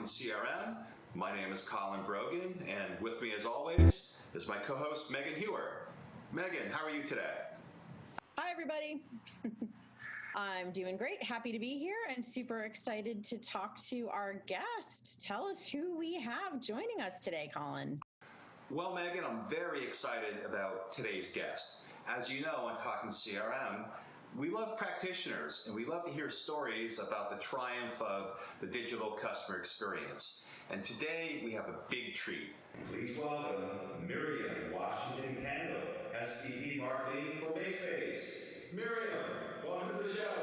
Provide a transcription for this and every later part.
CRM. My name is Colin Brogan, and with me as always is my co-host Megan Hewer. Megan, how are you today? Hi, everybody. I'm doing great. Happy to be here and super excited to talk to our guest. Tell us who we have joining us today, Colin. Well, Megan, I'm very excited about today's guest. As you know, on Talkin CRM, we love practitioners and we love to hear stories about the triumph of the digital customer experience. And today we have a big treat. Please welcome Miriam Washington Kendall, SVP Marketing for MakeSpace. Miriam, welcome to the show.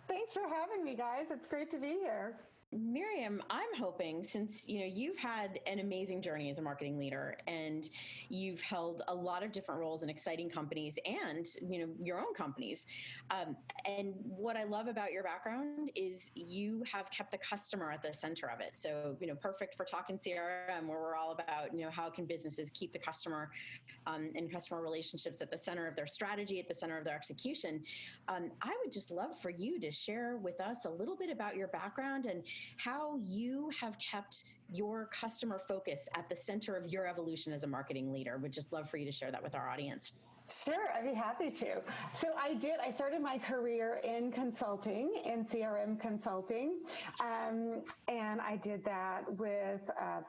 Thanks for having me, guys. It's great to be here. Miriam, I'm hoping, since you've had an amazing journey as a marketing leader and you've held a lot of different roles in exciting companies and your own companies, and what I love about your background is you have kept the customer at the center of it. So perfect for Talkin CRM, where we're all about how can businesses keep the customer and customer relationships at the center of their strategy, at the center of their execution. I would just love for you to share with us a little bit about your background and how you have kept your customer focus at the center of your evolution as a marketing leader. Would just love for you to share that with our audience. Sure, I'd be happy to. So I started my career in consulting, in CRM consulting, and I did that with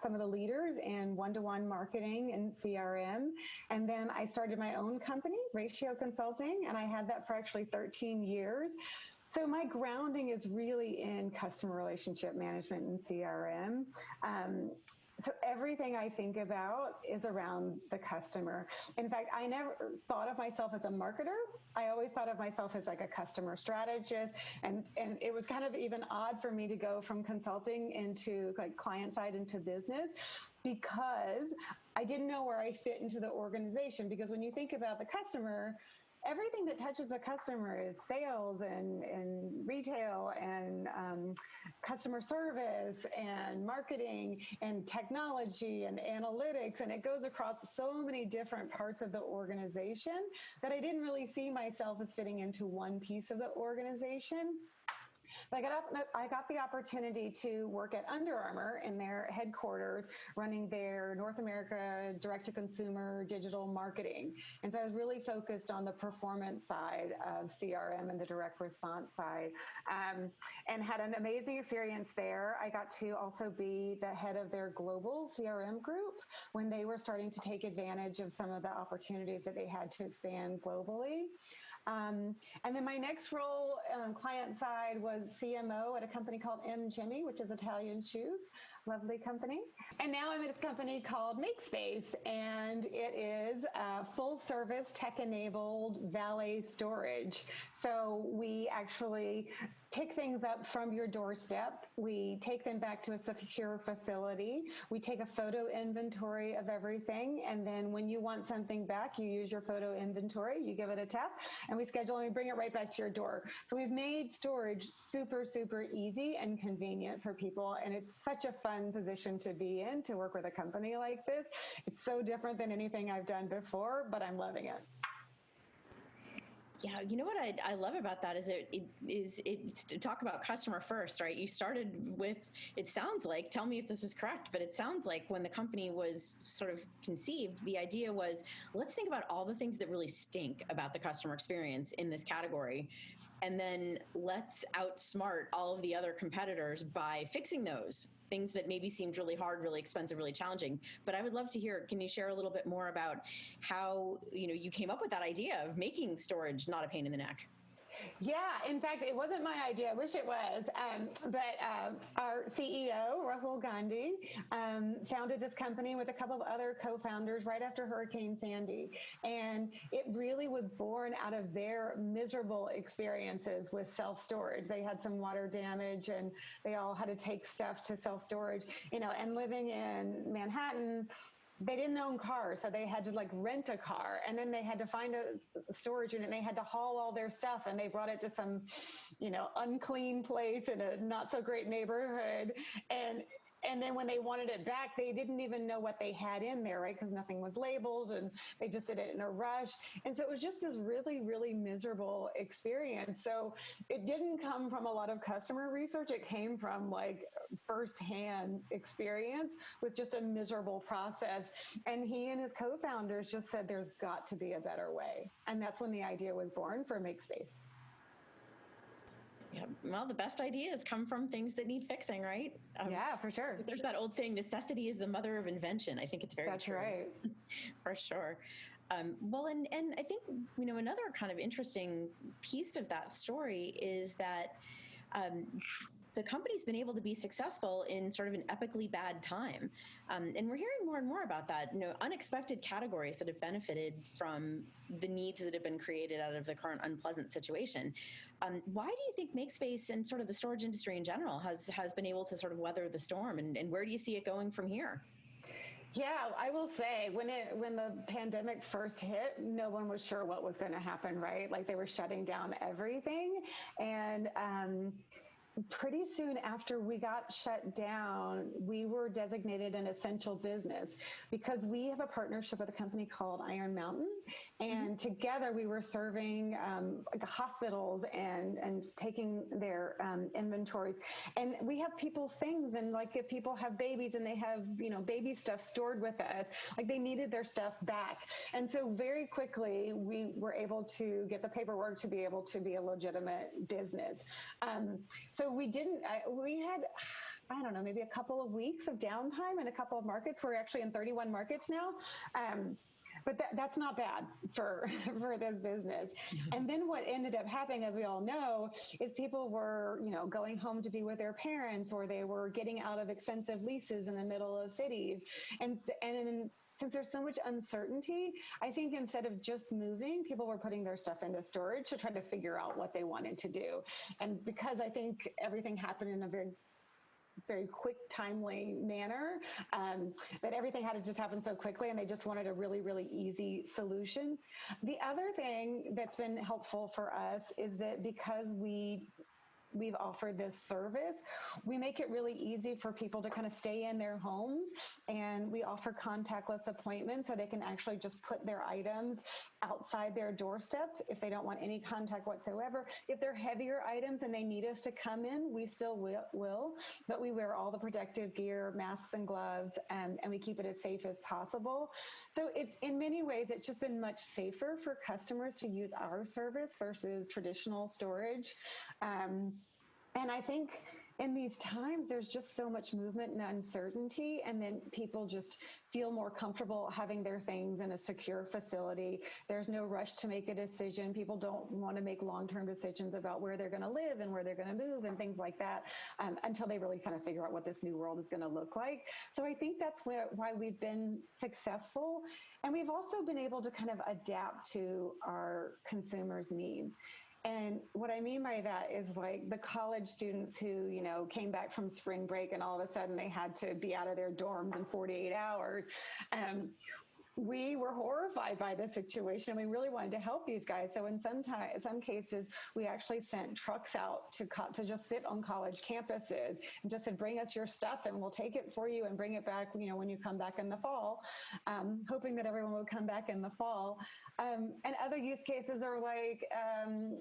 some of the leaders in one-to-one marketing in CRM. And then I started my own company, Ratio Consulting, and I had that for actually 13 years. So my grounding is really in customer relationship management and CRM. So everything I think about is around the customer. In fact, I never thought of myself as a marketer. I always thought of myself as like a customer strategist. And it was kind of even odd for me to go from consulting into like client side into business, because I didn't know where I fit into the organization. Because when you think about the customer, everything that touches the customer is sales and retail and customer service and marketing and technology and analytics. And it goes across so many different parts of the organization that I didn't really see myself as fitting into one piece of the organization. But I got the opportunity to work at Under Armour in their headquarters, running their North America direct-to-consumer digital marketing. And so I was really focused on the performance side of CRM and the direct response side, and had an amazing experience there. I got to also be the head of their global CRM group when they were starting to take advantage of some of the opportunities that they had to expand globally. And then my next role on client side was CMO at a company called M. Jimmy, which is Italian shoes, lovely company. And now I'm at a company called MakeSpace, and it is full service tech-enabled valet storage. So we actually pick things up from your doorstep. We take them back to a secure facility. We take a photo inventory of everything. And then when you want something back, you use your photo inventory, you give it a tap, and we schedule and we bring it right back to your door. So we've made storage super, super easy and convenient for people. And it's such a fun position to be in, to work with a company like this. It's so different than anything I've done before, but I'm loving it. Yeah, you know what I love about that is it's to talk about customer first, right? You started with, it sounds like, tell me if this is correct, but it sounds like when the company was sort of conceived, the idea was, let's think about all the things that really stink about the customer experience in this category, and then let's outsmart all of the other competitors by fixing those things that maybe seemed really hard, really expensive, really challenging. But I would love to hear, can you share a little bit more about how you came up with that idea of making storage not a pain in the neck? Yeah, in fact, it wasn't my idea. I wish it was. But our CEO, Rahul Gandhi, founded this company with a couple of other co-founders right after Hurricane Sandy. And it really was born out of their miserable experiences with self-storage. They had some water damage and they all had to take stuff to self-storage, and living in Manhattan, they didn't own cars, so they had to rent a car, and then they had to find a storage unit, and they had to haul all their stuff, and they brought it to some, unclean place in a not so great neighborhood. And And then when they wanted it back, they didn't even know what they had in there, right? Because nothing was labeled and they just did it in a rush. And so it was just this really, really miserable experience. So it didn't come from a lot of customer research. It came from like firsthand experience with just a miserable process. And he and his co-founders just said, there's got to be a better way. And that's when the idea was born for MakeSpace. Yeah, well, the best ideas come from things that need fixing, right? Yeah, for sure. There's that old saying, necessity is the mother of invention. I think it's very That's true. right. For sure. Well, and I think, another kind of interesting piece of that story is that the company's been able to be successful in sort of an epically bad time. And we're hearing more and more about that, unexpected categories that have benefited from the needs that have been created out of the current unpleasant situation. Why do you think MakeSpace and sort of the storage industry in general has been able to sort of weather the storm? And where do you see it going from here? Yeah, I will say when the pandemic first hit, no one was sure what was going to happen, right? Like they were shutting down everything. And pretty soon after we got shut down, we were designated an essential business because we have a partnership with a company called Iron Mountain. And together we were serving like hospitals and taking their inventories. And we have people's things. And like if people have babies and they have, baby stuff stored with us, like they needed their stuff back. And so very quickly we were able to get the paperwork to be able to be a legitimate business. So we had, I don't know, maybe a couple of weeks of downtime in a couple of markets. We're actually in 31 markets now. But that's not bad for this business. And then what ended up happening, as we all know, is people were, going home to be with their parents, or they were getting out of expensive leases in the middle of cities. And since there's so much uncertainty, I think instead of just moving, people were putting their stuff into storage to try to figure out what they wanted to do. And because I think everything happened in a very quick, timely manner, that everything had to just happen so quickly, and they just wanted a really, really easy solution. The other thing that's been helpful for us is that because we've offered this service, we make it really easy for people to kind of stay in their homes, and we offer contactless appointments so they can actually just put their items outside their doorstep if they don't want any contact whatsoever. If they're heavier items and they need us to come in, we still will, but we wear all the protective gear, masks and gloves, and we keep it as safe as possible. So it's, in many ways, it's just been much safer for customers to use our service versus traditional storage. And I think in these times, there's just so much movement and uncertainty, and then people just feel more comfortable having their things in a secure facility. There's no rush to make a decision. People don't want to make long-term decisions about where they're going to live and where they're going to move and things like that until they really kind of figure out what this new world is going to look like. So I think that's why we've been successful. And we've also been able to kind of adapt to our consumers' needs. And what I mean by that is like the college students who, came back from spring break and all of a sudden they had to be out of their dorms in 48 hours. We were horrified by the situation. We really wanted to help these guys. So in some cases, we actually sent trucks out to just sit on college campuses and just said, bring us your stuff and we'll take it for you and bring it back, when you come back in the fall, hoping that everyone would come back in the fall. And other use cases are like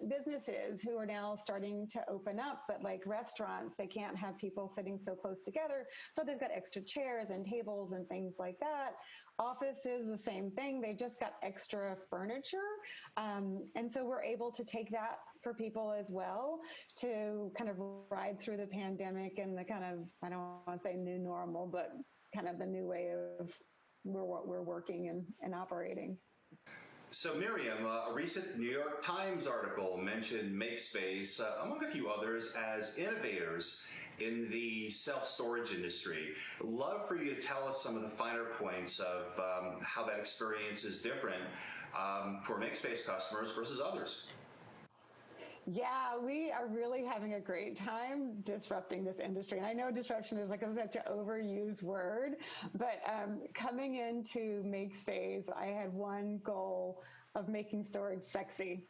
businesses who are now starting to open up, but like restaurants, they can't have people sitting so close together. So they've got extra chairs and tables and things like that. Offices, the same thing. They just got extra furniture. And so we're able to take that for people as well to kind of ride through the pandemic and the kind of, I don't want to say new normal, but kind of the new way of we're working and operating. So Miriam, a recent New York Times article mentioned MakeSpace, among a few others, as innovators in the self-storage industry. Love for you to tell us some of the finer points of how that experience is different for MakeSpace customers versus others. Yeah, we are really having a great time disrupting this industry. And I know disruption is like such an overused word, but coming into MakeSpace, I had one goal of making storage sexy.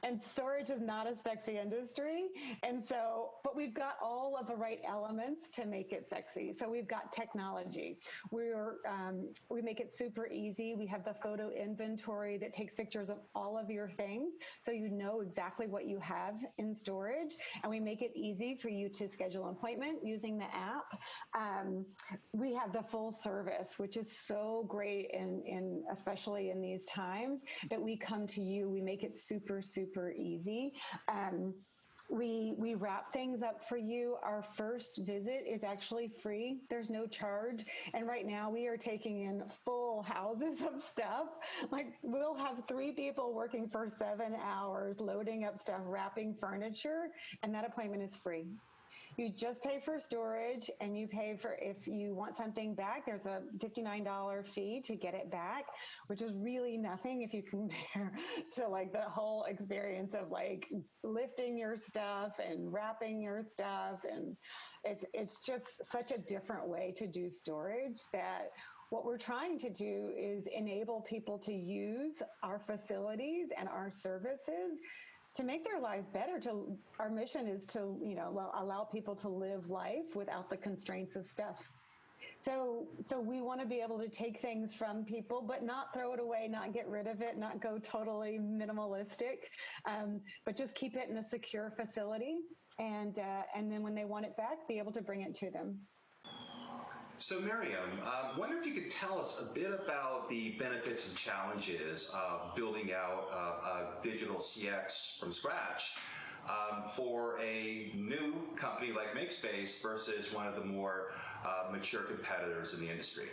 and storage is not a sexy industry. And so, but we've got all of the right elements to make it sexy. So we've got technology. We make it super easy. We have the photo inventory that takes pictures of all of your things, so you know exactly what you have in storage. And we make it easy for you to schedule an appointment using the app. We have the full service, which is so great, in especially in these times, that we come to you. We make it super, super easy. We wrap things up for you. Our first visit is actually free. There's no charge. And right now we are taking in full houses of stuff. Like, we'll have 3 people working for 7 hours, loading up stuff, wrapping furniture, and that appointment is free. You just pay for storage, and you pay for, if you want something back, there's a $59 fee to get it back, which is really nothing if you compare to like the whole experience of like lifting your stuff and wrapping your stuff. And it's just such a different way to do storage, that what we're trying to do is enable people to use our facilities and our services to make their lives better. Our mission is to, allow people to live life without the constraints of stuff. So we want to be able to take things from people, but not throw it away, not get rid of it, not go totally minimalistic, but just keep it in a secure facility. And then when they want it back, be able to bring it to them. So Miriam, I wonder if you could tell us a bit about the benefits and challenges of building out a digital CX from scratch for a new company like MakeSpace versus one of the more mature competitors in the industry.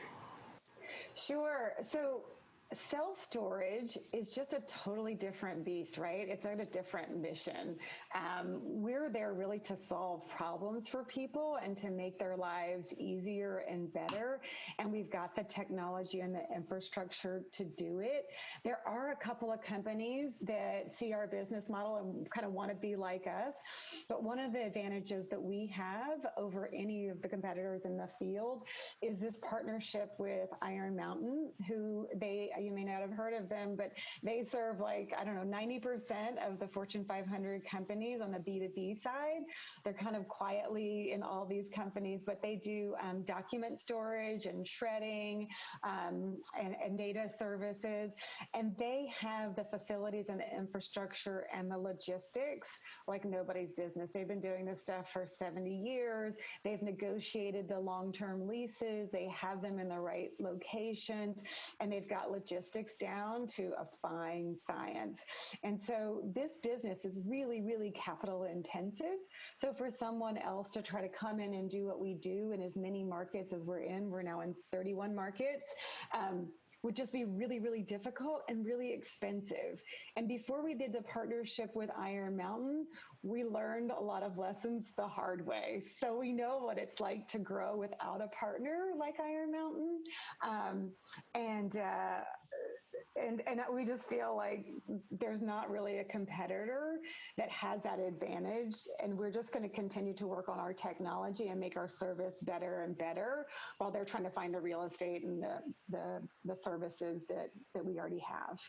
Sure. So self-storage is just a totally different beast, right? It's at a different mission. We're there really to solve problems for people and to make their lives easier and better. And we've got the technology and the infrastructure to do it. There are a couple of companies that see our business model and kind of want to be like us. But one of the advantages that we have over any of the competitors in the field is this partnership with Iron Mountain, who you may not have heard of them, but they serve 90% of the Fortune 500 companies on the B2B side. They're kind of quietly in all these companies, but they do document storage and shredding and data services. And they have the facilities and the infrastructure and the logistics like nobody's business. They've been doing this stuff for 70 years. They've negotiated the long-term leases. They have them in the right locations, and they've got logistics down to a fine science. And so this business is really, really capital intensive. So for someone else to try to come in and do what we do in as many markets as we're now in 31 markets, would just be really, really difficult and really expensive. And before we did the partnership with Iron Mountain, we learned a lot of lessons the hard way. So we know what it's like to grow without a partner like Iron Mountain. And we just feel like there's not really a competitor that has that advantage. And we're just going to continue to work on our technology and make our service better and better while they're trying to find the real estate and the services that we already have.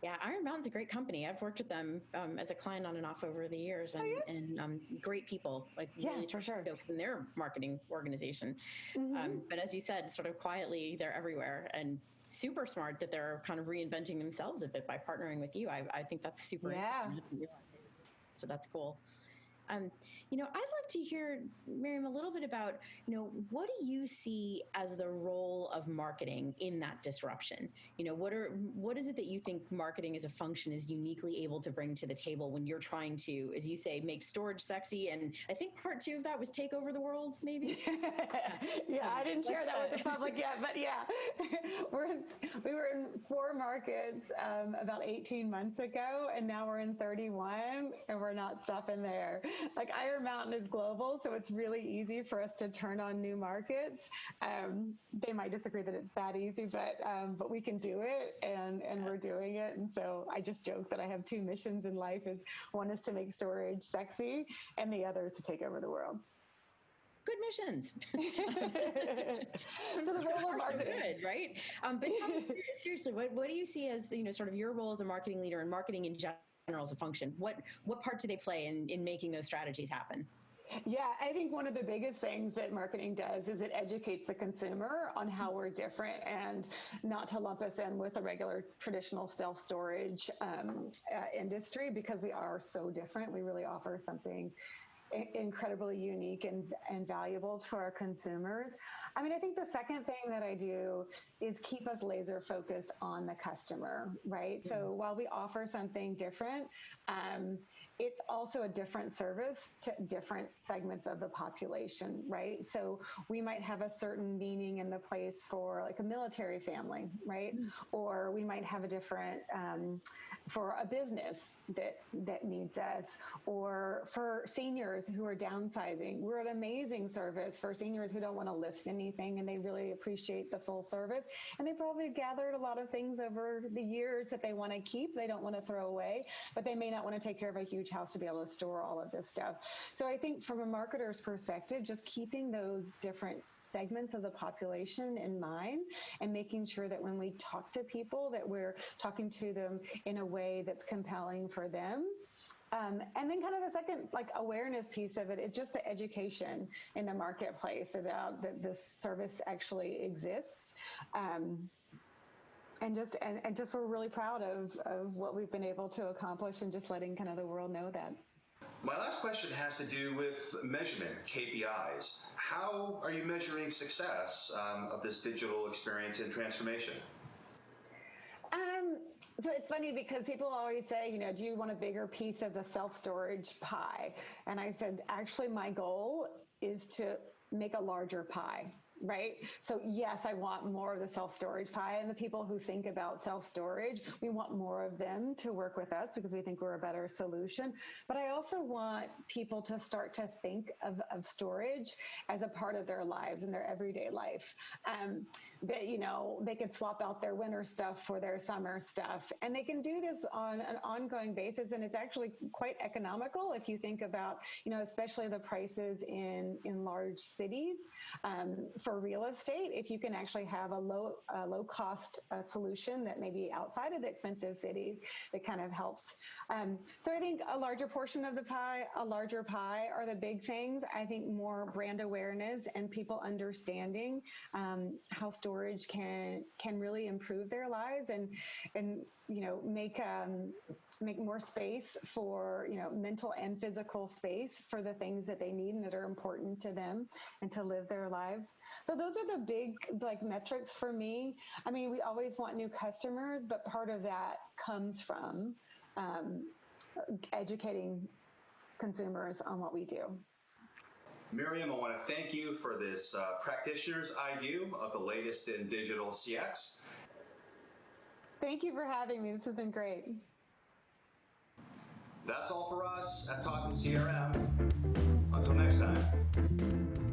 Yeah, Iron Mountain's a great company. I've worked with them as a client on and off over the years, and great people, like really for sure, folks in their marketing organization. Mm-hmm. But as you said, sort of quietly, they're everywhere, and super smart that they're kind of reinventing themselves a bit by partnering with you. I think that's super interesting. So that's cool. I'd love to hear, Miriam, a little bit about, what do you see as the role of marketing in that disruption? What is it that you think marketing as a function is uniquely able to bring to the table when you're trying to, as you say, make storage sexy? And I think part 2 of that was take over the world, maybe? Yeah, I didn't share that with the public yet, but yeah, we were in 4 markets about 18 months ago, and now we're in 31, and we're not stopping there. Like, Iron Mountain is global, so it's really easy for us to turn on new markets. They might disagree that it's that easy, but we can do it, and we're doing it. And so I just joke that I have 2 missions in life. One is to make storage sexy, and the other is to take over the world. good missions. To the role of marketing. Good, right? But tell me, seriously, what do you see as sort of your role as a marketing leader and marketing in general as a function? What part do they play in making those strategies happen? Yeah, I think one of the biggest things that marketing does is it educates the consumer on how we're different and not to lump us in with a regular traditional self-storage industry, because we are so different. We really offer something incredibly unique and valuable to our consumers. I mean, I think the second thing that I do is keep us laser focused on the customer, right? So while we offer something different, it's also a different service to different segments of the population, right? So we might have a certain meaning in the place for like a military family, right? Or we might have a different for a business that needs us, or for seniors who are downsizing. We're an amazing service for seniors who don't want to lift anything and they really appreciate the full service. And they probably gathered a lot of things over the years that they want to keep, they don't want to throw away, but they may not want to take care of a huge house to be able to store all of this stuff. So I think from a marketer's perspective, just keeping those different segments of the population in mind and making sure that when we talk to people that we're talking to them in a way that's compelling for them. And then kind of the second awareness piece of it is just the education in the marketplace about that this service actually exists. And just we're really proud of what we've been able to accomplish and just letting kind of the world know that. My last question has to do with measurement, KPIs. How are you measuring success of this digital experience and transformation? So it's funny because people always say, do you want a bigger piece of the self-storage pie? And I said, actually, my goal is to make a larger pie. Right? So yes, I want more of the self-storage pie, and the people who think about self-storage, we want more of them to work with us because we think we're a better solution. But I also want people to start to think of storage as a part of their lives and their everyday life. That, they can swap out their winter stuff for their summer stuff, and they can do this on an ongoing basis. And it's actually quite economical if you think about, especially the prices in large cities for real estate. If you can actually have a low cost solution that may be outside of the expensive cities, that kind of helps. So I think a larger portion of the pie, a larger pie are the big things. I think more brand awareness and people understanding how storage can really improve their lives and make more space for mental and physical space for the things that they need and that are important to them and to live their lives. So those are the big metrics for me. I mean, we always want new customers, but part of that comes from educating consumers on what we do. Miriam, I want to thank you for this practitioner's eye view of the latest in digital CX. Thank you for having me. This has been great. That's all for us at Talkin CRM. Until next time.